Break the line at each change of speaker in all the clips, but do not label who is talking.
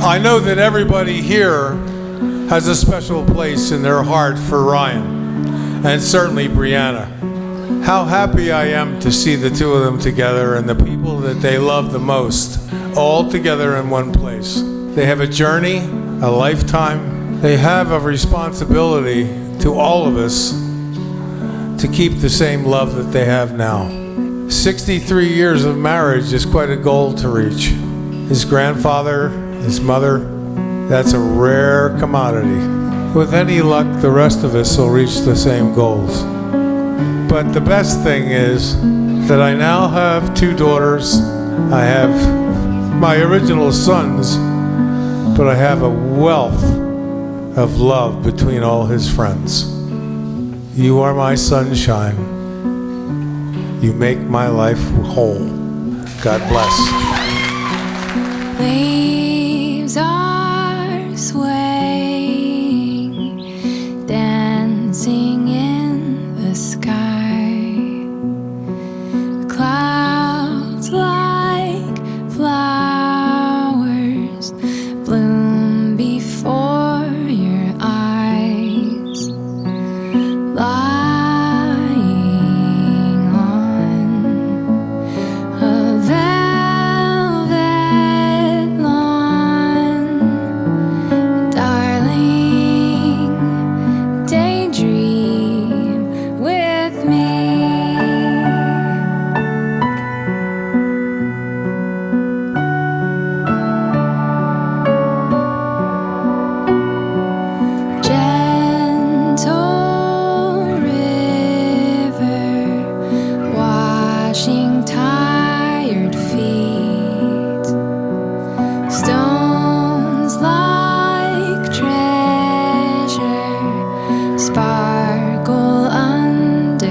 I know that everybody here has a special place in their heart for Ryan, and certainly Briana. How happy I am to see the two of them together and the people that they love the most, all together in one place. They have a journey, a lifetime. They have a responsibility to all of us to keep the same love that they have now. 63 years of marriage is quite a goal to reach. His grandfather, his mother, that's a rare commodity. With any luck, the rest of us will reach the same goals. But the best thing is that I now have 2 daughters. I have my original sons, but I have a wealth of love between all his friends. You are my sunshine. You make my life whole. God bless.
Waves are swaying, dancing in the sky. Clouds like flowers bloom before your eyes. Lying on a velvet lawn, darling, daydream with me. Gentle river washing tired feet, stones like treasure sparkle underneath,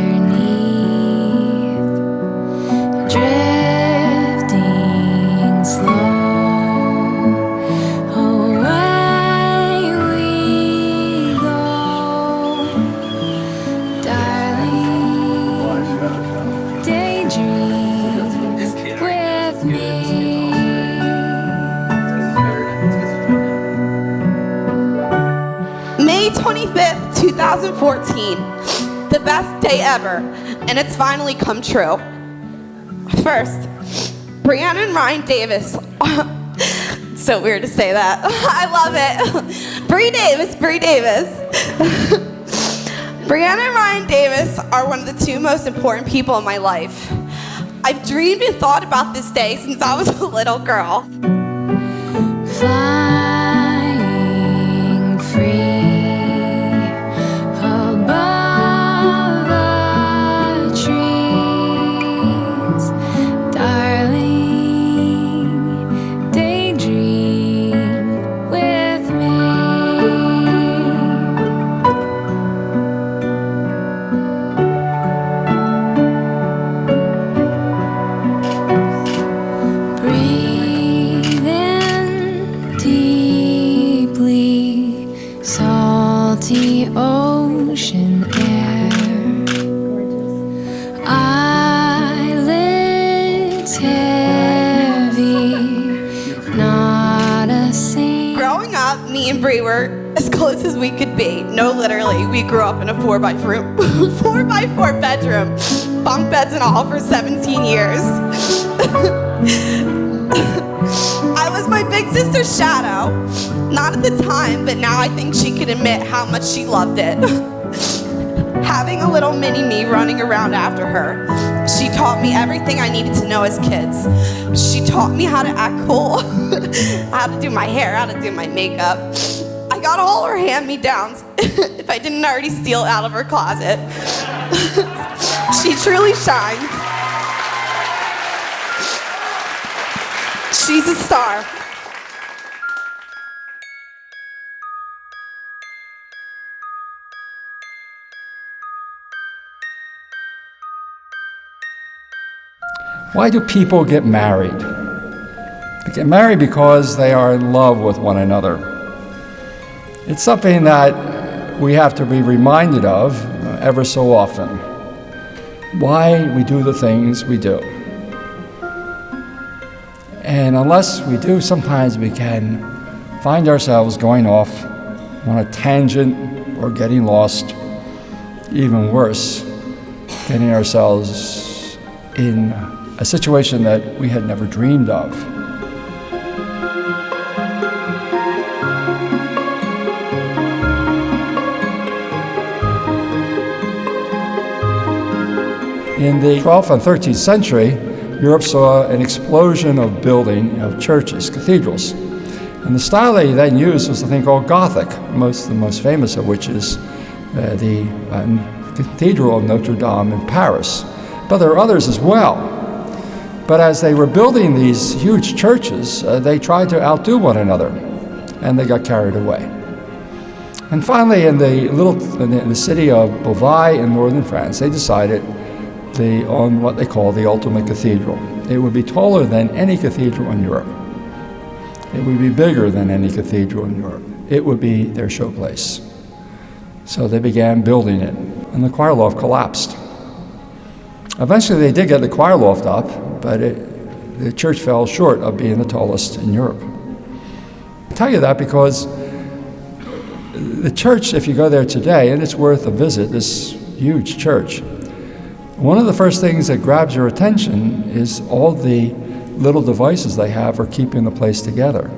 drifting slow. Away we go, darling, daydream with me.
May 25th, 2014. The best day ever, and it's finally come true. First, Briana and Ryan Davis. It's so weird to say that. I love it. Bree Davis. Briana and Ryan Davis are one of the 2 most important people in my life. I've dreamed and thought about this day since I was a little girl.
Flying free above the trees, darling, daydream with me. Breathe in deeply, salty ocean air. Eyelids heavy, not a single.
Growing up, me and Bree were as close as we could be. No, literally, we grew up in a 4x4 bedroom, bunk beds and all, for 17 years. I was my big sister's shadow. Not at the time, but now I think she could admit how much she loved it. Having a little mini me running around after her. She taught me everything I needed to know as kids. She taught me how to act cool, how to do my hair, how to do my makeup. I got all her hand-me-downs if I didn't already steal out of her closet. She truly shines. She's a star.
Why do people get married? They get married because they are in love with one another. It's something that we have to be reminded of ever so often. Why we do the things we do. And unless we do, sometimes we can find ourselves going off on a tangent or getting lost, even worse, getting ourselves in a situation that we had never dreamed of. In the 12th and 13th century, Europe saw an explosion of building of churches, cathedrals. And the style they then used was a thing called Gothic, the most famous of which is the Cathedral of Notre Dame in Paris. But there are others as well. But as they were building these huge churches, they tried to outdo one another, and they got carried away. And finally, in the city of Beauvais in northern France, they decided on what they call the ultimate cathedral. It would be taller than any cathedral in Europe. It would be bigger than any cathedral in Europe. It would be their showplace. So they began building it, and the choir loft collapsed. Eventually they did get the choir loft up, but the church fell short of being the tallest in Europe. I tell you that because the church, if you go there today, and it's worth a visit, this huge church, one of the first things that grabs your attention is all the little devices they have for keeping the place together.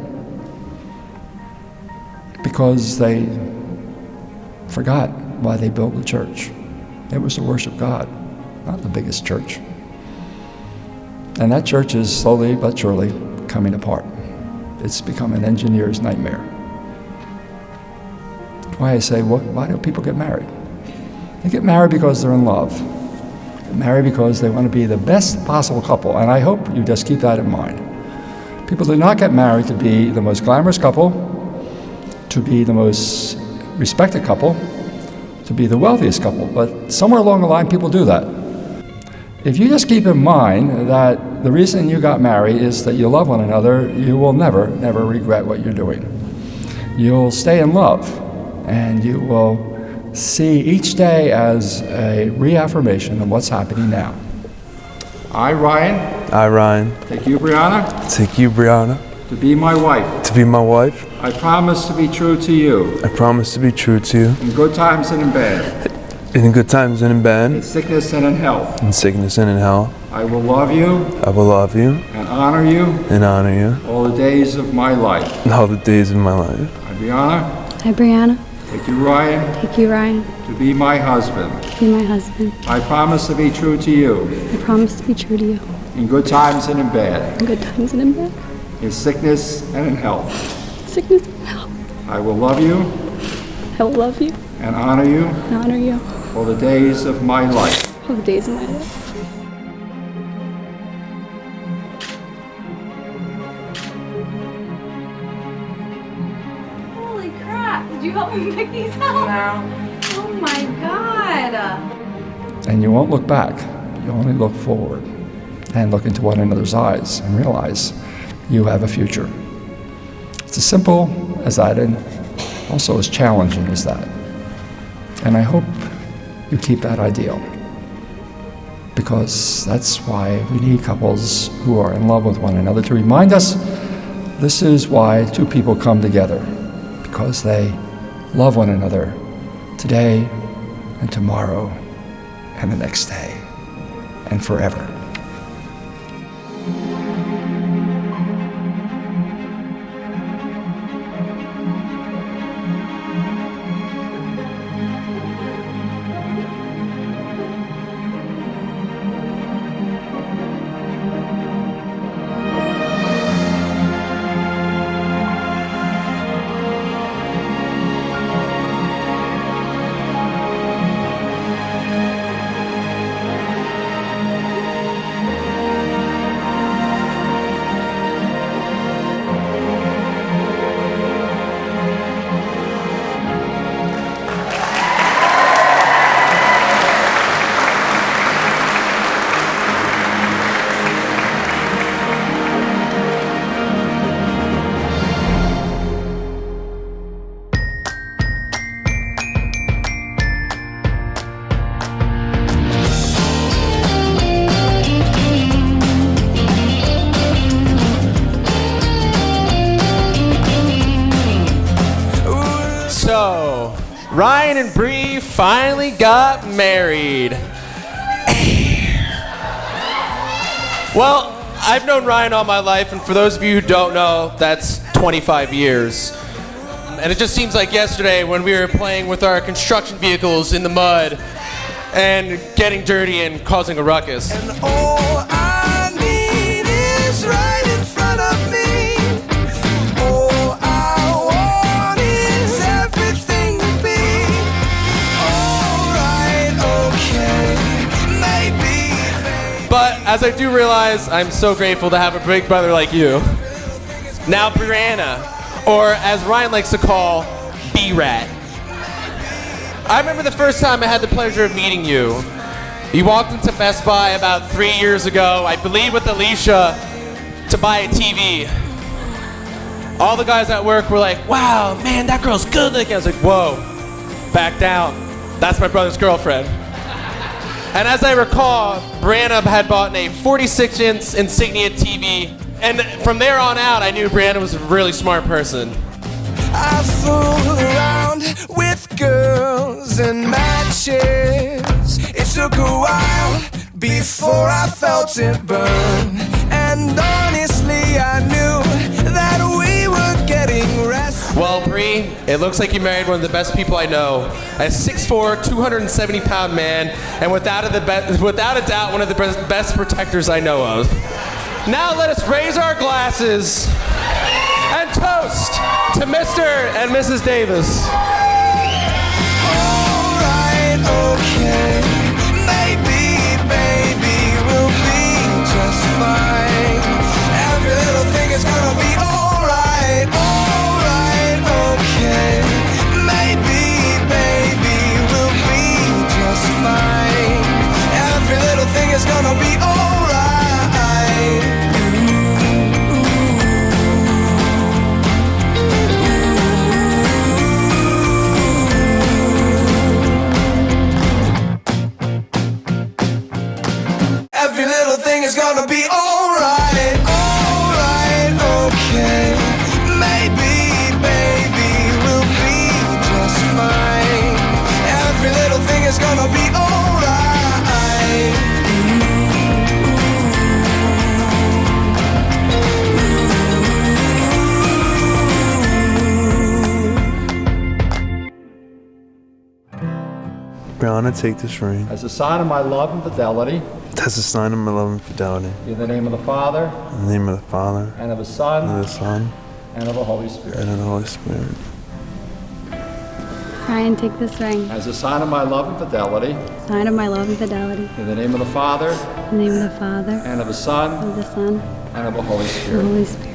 Because they forgot why they built the church. It was to worship God, not the biggest church. And that church is slowly but surely coming apart. It's become an engineer's nightmare. That's why I say, why do people get married? They get married because they're in love. Marry because they want to be the best possible couple, and I hope you just keep that in mind. People do not get married to be the most glamorous couple, to be the most respected couple, to be the wealthiest couple, but somewhere along the line people do that. If you just keep in mind that the reason you got married is that you love one another, you will never regret what you're doing. You'll stay in love, and you will see each day as a reaffirmation of what's happening now. I, Ryan.
I, Ryan.
Take you, Briana.
Take you, Briana.
To be my wife.
To be my wife.
I promise to be true to you.
I promise to be true to you.
In good times and in bad.
In good times and in bad.
In sickness and in health.
In sickness and in health.
I will love you.
I will love you.
And honor you.
And honor you.
All the days of my life.
All the days of my life.
I, Briana.
Hi, Briana.
Take you, Ryan.
Take you, Ryan.
To be my husband.
To be my husband.
I promise to be true to you.
I promise to be true to you.
In good times and in bad.
In good times and in bad.
In sickness and in health.
Sickness and health.
I will love you.
I will love you.
And honor you.
And honor you.
All the days of my life.
All the days of my life.
Holy crap! Did you help me pick these out? No. Oh my god!
And you won't look back. You only look forward and look into one another's eyes and realize you have a future. It's as simple as that and also as challenging as that. And I hope you keep that ideal, because that's why we need couples who are in love with one another to remind us this is why two people come together, because they love one another today and tomorrow and the next day and forever.
Ryan and Bree finally got married. Well, I've known Ryan all my life, and for those of you who don't know, that's 25 years. And it just seems like yesterday when we were playing with our construction vehicles in the mud and getting dirty and causing a ruckus.
And all I need is right in front of me. All I want is everything to be alright, okay, maybe.
But as I do realize, I'm so grateful to have a big brother like you. Now Briana, or as Ryan likes to call, B-Rat. I remember the first time I had the pleasure of meeting you. You walked into Best Buy about 3 years ago, I believe with Alicia, to buy a TV. All the guys at work were like, wow, man, that girl's good looking. I was like, whoa, back down. That's my brother's girlfriend. And as I recall, Briana had bought a 46-inch Insignia TV. And from there on out, I knew Briana was a really smart person.
I fool around with girls and matches. It took a while before I felt it burn. And honestly, I knew that we were getting restless.
Well, Bree, it looks like you married one of the best people I know. A 6'4", 270-pound man, and without a doubt, one of the best protectors I know of. Now let us raise our glasses and toast to Mr. and Mrs. Davis.
Alright, okay, maybe, baby, we'll be just fine. Every little thing is gonna be alright, okay, maybe, baby, we'll be just fine. Every little thing is gonna be alright. Every little thing is gonna be alright, okay. Maybe, baby, we'll be just fine. Every little thing is gonna be alright.
Briana, take this ring.
As a sign of my love and fidelity,
That's a sign of my love and fidelity.
in the name of the Father,
In the name of the Father,
and of the Son,
and of the Son,
and of the Holy Spirit.
and of the Holy Spirit.
Ryan, take this ring.
As a sign of my love and fidelity,
Sign of my love and fidelity.
in the name of the Father,
In the name of the Father,
and of the Son,
of the Son,
and of the Holy
and the
Spirit.
Holy Spirit.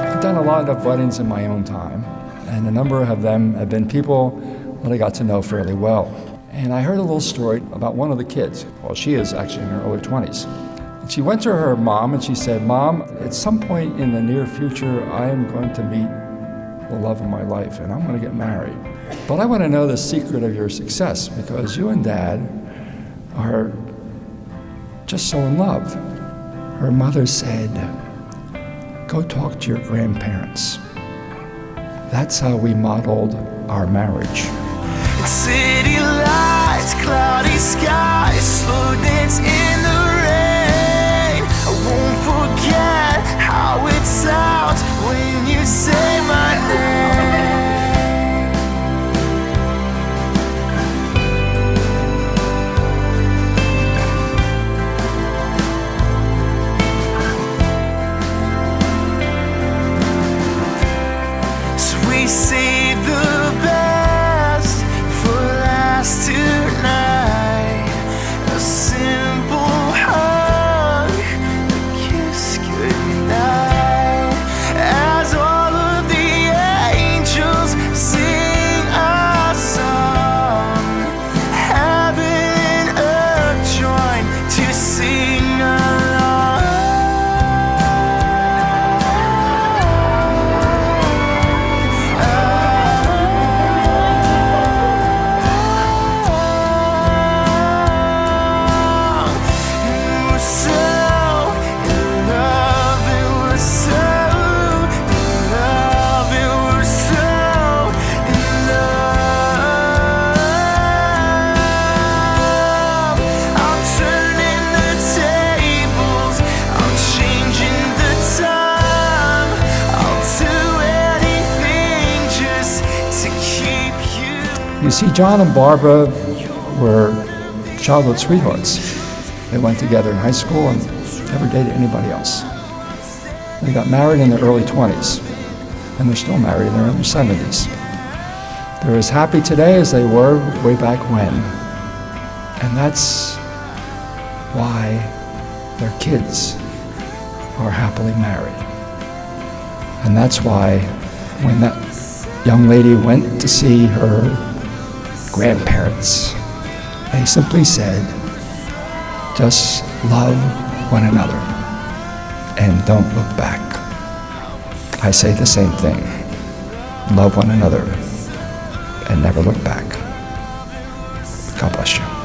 I've done a lot of weddings in my own time, and a number of them have been people that I got to know fairly well. And I heard a little story about one of the kids. Well, she is actually in her early 20s. And she went to her mom and she said, Mom, at some point in the near future, I am going to meet the love of my life and I'm going to get married. But I want to know the secret of your success because you and Dad are just so in love. Her mother said, go talk to your grandparents. That's how we modeled our marriage.
City lights, cloudy skies, slow dance in the rain. I won't forget how it sounds when you say my name. So we save the best for last tonight. A
You see, John and Barbara were childhood sweethearts. They went together in high school and never dated anybody else. They got married in their early 20s, and they're still married in their early 70s. They're as happy today as they were way back when. And that's why their kids are happily married. And that's why when that young lady went to see her grandparents, they simply said, just love one another and don't look back. I say the same thing. Love one another and never look back. God bless you.